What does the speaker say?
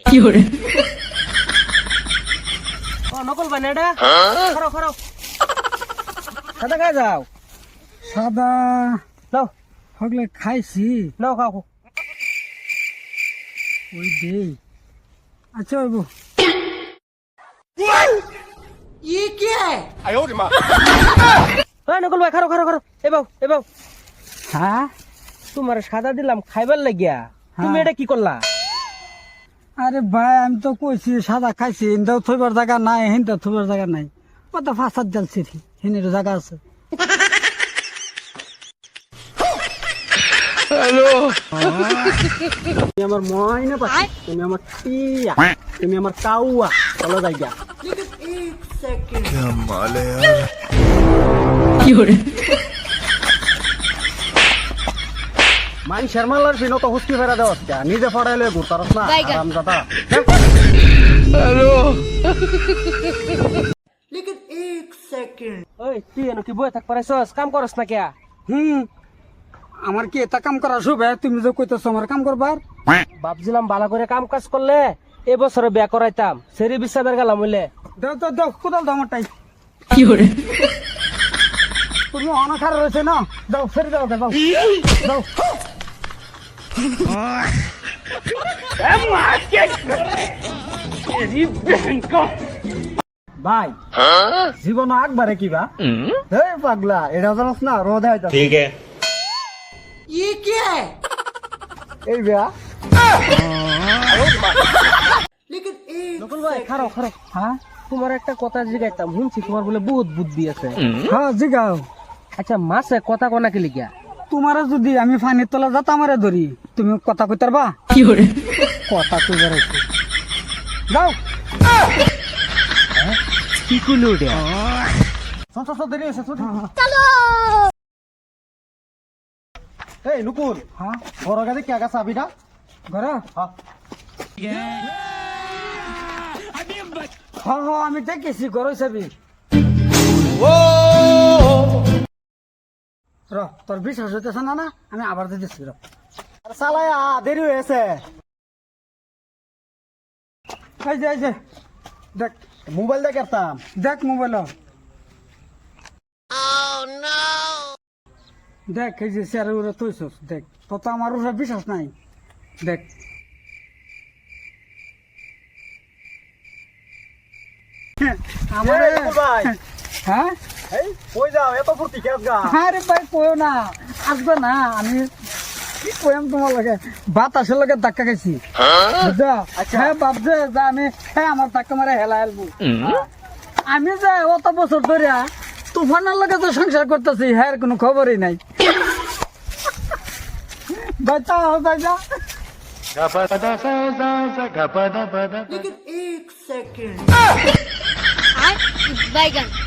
কি হরে ও নকল বানা এটা খারাপ খারাপ সাদা খাই যাও সাদা নাও হগলে খাইছি নাও খাও ওই দে আচ্ছা ওইব নকল ভাই খারো খারো খারো এবাও হ্যাঁ তোমার সাদা দিলাম খাইবার লাগিয়া তুমি এটা কি করলা আরে ভাই আমি তো কইছি সাদা খাইছি হিন্দাও থইবার জায়গা নাই হিন্দা থইবার জায়গা নাই কত ফাঁসার জালছি হিনের জায়গা আছে তুমি আমার ময়না পাখি তুমি আমার টিয়া তুমি আমার কাউয়া চলো যাইয়া কি হরে মানুষের মালার পিনো তো হুস্কি ফেরা দেওয়া নিজে ফড়াইলে ঘুরতারস না আরাম দাদা ওই তুই এনো কি বই থাক পারাইছস কাম করস না কে আমার কি এটা কাম করা শুভে তুমি যে কইতেছো আমার কাম করবার ভাবছিলাম ভালো করে কাম কাজ করলে এবছরে বিয়া করাইতাম সেরি বিশ্বাসের গেলাম হইলে দাও তো দাও কোদাল দাও আমারটাই কি হরে তুমি অনাখার রয়েছে না দাও ফেরে দাও দাও দাও ভাই জীবন আকবারে কি বা এই পাগলা এটা জানাস না রোদ আইতা ठीक है এই বিয়া নকুল ভাই খারো খারো হ্যাঁ তোমার একটা কথা জিগাইতাম শুনছি তোমার বলে বহুত বুদ্ধি আছে হ্যাঁ জিগাও আচ্ছা মাসে কথা কোনা কি লিখিয়া তোমার যদি আমি ফানির তলা যাত আমারে ধরি তুমি কথা কইতার বা কি হরে কথা কইবার আইছি যাও কি কইলো এটা দেরি আছে এই নকুল হ্যাঁ বড় গাড়ি কে আগা চাবিটা ঘর হ্যাঁ হ্যাঁ আমি দেখেছি ঘর হিসাবে র তোর বিশ্বাস হইতেছে না না আমি আবার দিতেছি র চালায়া দেরি হয়েছে এই যে দেখ মোবাইল দিয়ে করতাম দেখ মোবাইল দেখ এই যে স্যার ওরা তুইছস দেখ তো তো আমার ওরা বিশ্বাস নাই দেখ আমার ভাই হ্যাঁ এই কই যাও এত ফুর্তি কেস গা আরে ভাই কইও না আসবে না আমি কি কইম তোমার লাগে বাতাসের লগে ধাক্কা খাইছি বুঝছো হ্যাঁ ভাবছে যে আমি হ্যাঁ আমার ধাক্কা মারে হেলা হেলবো আমি যে অত বছর ধরে তুফানের লগে তো সংসার করতেছি হ্যাঁ কোনো খবরই নাই বাচ্চা বাচ্চা बैगन